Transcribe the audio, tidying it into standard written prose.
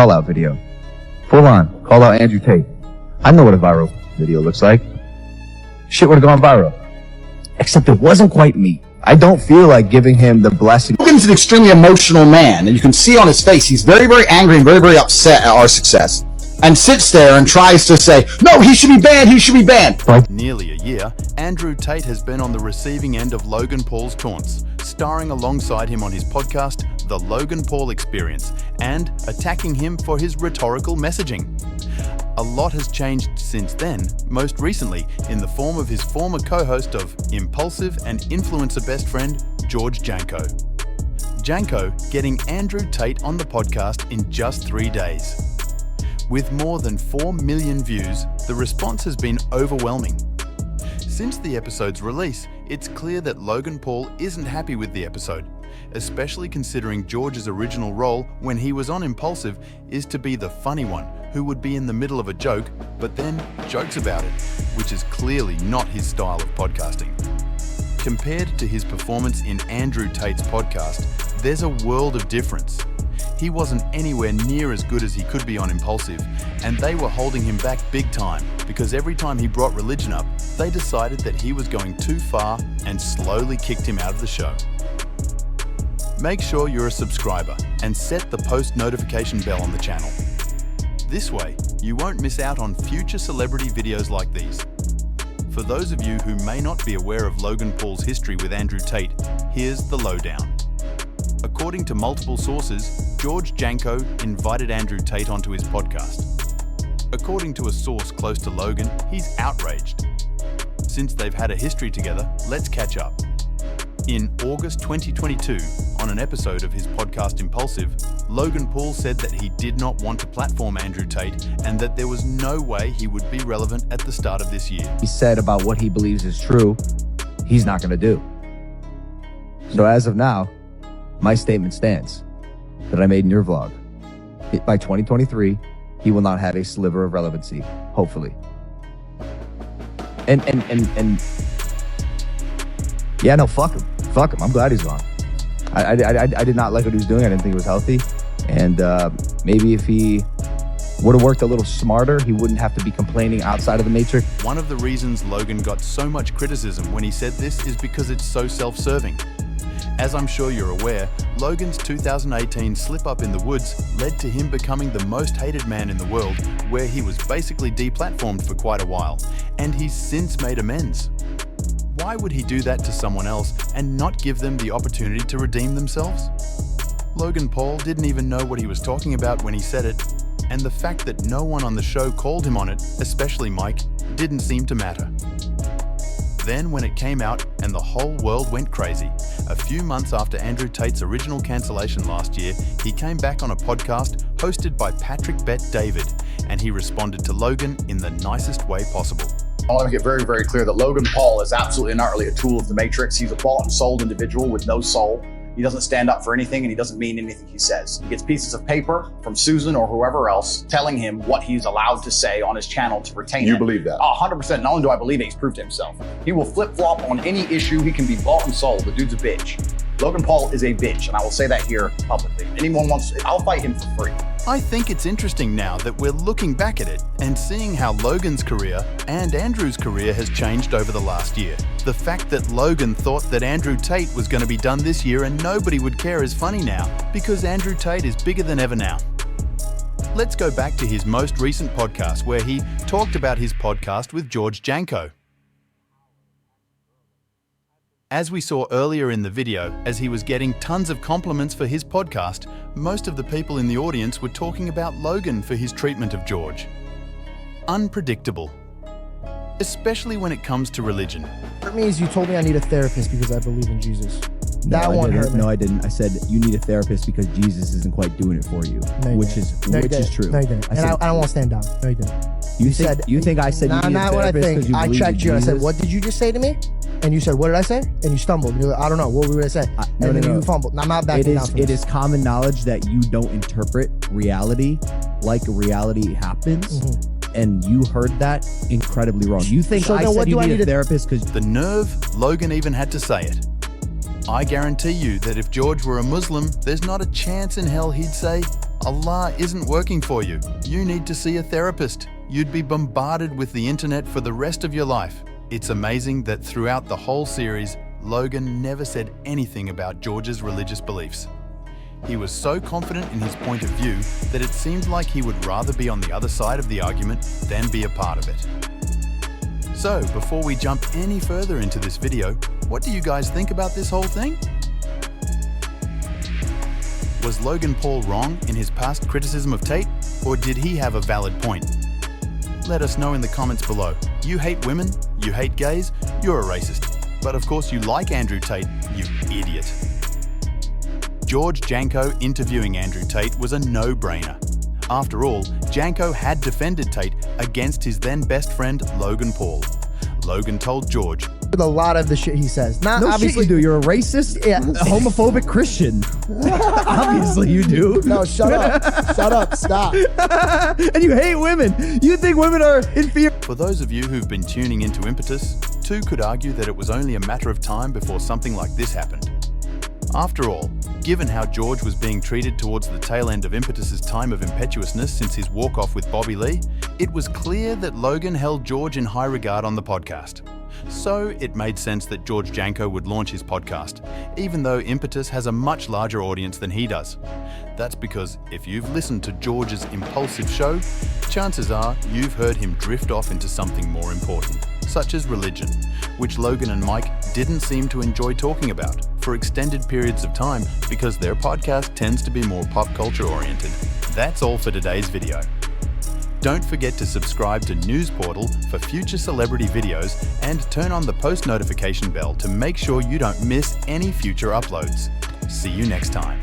call-out video. Full on, call out Andrew Tate. I know what a viral video looks like. Shit would have gone viral. Except it wasn't quite me. I don't feel like giving him the blessing. Logan's an extremely emotional man, and you can see on his face he's very, very angry and very, very upset at our success. And sits there and tries to say, no, he should be banned, he should be banned. Nearly a year, Andrew Tate has been on the receiving end of Logan Paul's taunts, starring alongside him on his podcast, The Logan Paul Experience, and attacking him for his rhetorical messaging. A lot has changed since then, most recently in the form of his former co-host of Impulsive and influencer best friend, George Janko. Janko getting Andrew Tate on the podcast in just 3 days. With more than 4 million views, the response has been overwhelming. Since the episode's release, it's clear that Logan Paul isn't happy with the episode, especially considering George's original role when he was on Impulsive is to be the funny one who would be in the middle of a joke, but then jokes about it, which is clearly not his style of podcasting. Compared to his performance in Andrew Tate's podcast, there's a world of difference. He wasn't anywhere near as good as he could be on Impulsive, and they were holding him back big time because every time he brought religion up, they decided that he was going too far and slowly kicked him out of the show. Make sure you're a subscriber and set the post notification bell on the channel. This way, you won't miss out on future celebrity videos like these. For those of you who may not be aware of Logan Paul's history with Andrew Tate, here's the lowdown. According to multiple sources, George Janko invited Andrew Tate onto his podcast. According to a source close to Logan, he's outraged. Since they've had a history together, let's catch up. In August 2022, on an episode of his podcast Impulsive, Logan Paul said that he did not want to platform Andrew Tate and that there was no way he would be relevant at the start of this year. He said about what he believes is true, he's not going to do. So as of now, my statement stands that I made in your vlog. By 2023, he will not have a sliver of relevancy, hopefully. And yeah, no, fuck him. Fuck him. I'm glad he's gone. I did not like what he was doing. I didn't think it was healthy. And maybe if he would have worked a little smarter, he wouldn't have to be complaining outside of the matrix. One of the reasons Logan got so much criticism when he said this is because it's so self-serving. As I'm sure you're aware, Logan's 2018 slip-up in the woods led to him becoming the most hated man in the world, where he was basically deplatformed for quite a while, and he's since made amends. Why would he do that to someone else and not give them the opportunity to redeem themselves? Logan Paul didn't even know what he was talking about when he said it, and the fact that no one on the show called him on it, especially Mike, didn't seem to matter. Then when it came out and the whole world went crazy, a few months after Andrew Tate's original cancellation last year, he came back on a podcast hosted by Patrick Bet David, and he responded to Logan in the nicest way possible. I want to get very, very clear that Logan Paul is absolutely not really a tool of the Matrix. He's a bought and sold individual with no soul. He doesn't stand up for anything, and he doesn't mean anything he says. He gets pieces of paper from Susan or whoever else telling him what he's allowed to say on his channel to retain it. You believe that? 100%. Not only do I believe it, he's proved himself. He will flip-flop on any issue. He can be bought and sold. The dude's a bitch. Logan Paul is a bitch, and I will say that here publicly. Anyone wants, I'll fight him for free. I think it's interesting now that we're looking back at it and seeing how Logan's career and Andrew's career has changed over the last year. The fact that Logan thought that Andrew Tate was going to be done this year and nobody would care is funny now because Andrew Tate is bigger than ever now. Let's go back to his most recent podcast where he talked about his podcast with George Janko. As we saw earlier in the video, as he was getting tons of compliments for his podcast, most of the people in the audience were talking about Logan for his treatment of George. Unpredictable. Especially when it comes to religion. Hurt me is you told me I need a therapist because I believe in Jesus. That one hurt me. No, I didn't. I said you need a therapist because Jesus isn't quite doing it for you, which is true. No, you didn't. And I don't want to stand down. No, you didn't. You think I said you need a therapist because you believe in Jesus? I checked you and I said, what did you just say to me? And you said, what did I say? And you stumbled. You're like, I don't know. What were we going to say? And then you fumbled. I'm not backing down from It this. is common knowledge that you don't interpret reality like reality happens. Mm-hmm. And you heard that incredibly wrong. You think I said you need a therapist because... The nerve, Logan even had to say it. I guarantee you that if George were a Muslim, there's not a chance in hell he'd say, Allah isn't working for you. You need to see a therapist. You'd be bombarded with the internet for the rest of your life. It's amazing that throughout the whole series, Logan never said anything about George's religious beliefs. He was so confident in his point of view that it seemed like he would rather be on the other side of the argument than be a part of it. So, before we jump any further into this video, what do you guys think about this whole thing? Was Logan Paul wrong in his past criticism of Tate, or did he have a valid point? Let us know in the comments below. You hate women, you hate gays, you're a racist. But of course you like Andrew Tate, you idiot. George Janko interviewing Andrew Tate was a no-brainer. After all, Janko had defended Tate against his then best friend Logan Paul. Logan told George, with a lot of the shit he says. Not No obviously. shit you do. You're a racist, Yeah. a homophobic Christian. Obviously you do. No, shut up. Shut up. Stop. And you hate women. You think women are inferior. for those of you who've been tuning into Impetus, two could argue that it was only a matter of time before something like this happened. After all, given how George was being treated towards the tail end of Impetus's time of impetuousness since his walk-off with Bobby Lee, it was clear that Logan held George in high regard on the podcast. So it made sense that George Janko would launch his podcast, even though Impetus has a much larger audience than he does. That's because if you've listened to George's impulsive show, chances are you've heard him drift off into something more important, such as religion, which Logan and Mike didn't seem to enjoy talking about for extended periods of time because their podcast tends to be more pop culture oriented. That's all for today's video. Don't forget to subscribe to News Portal for future celebrity videos and turn on the post notification bell to make sure you don't miss any future uploads. See you next time.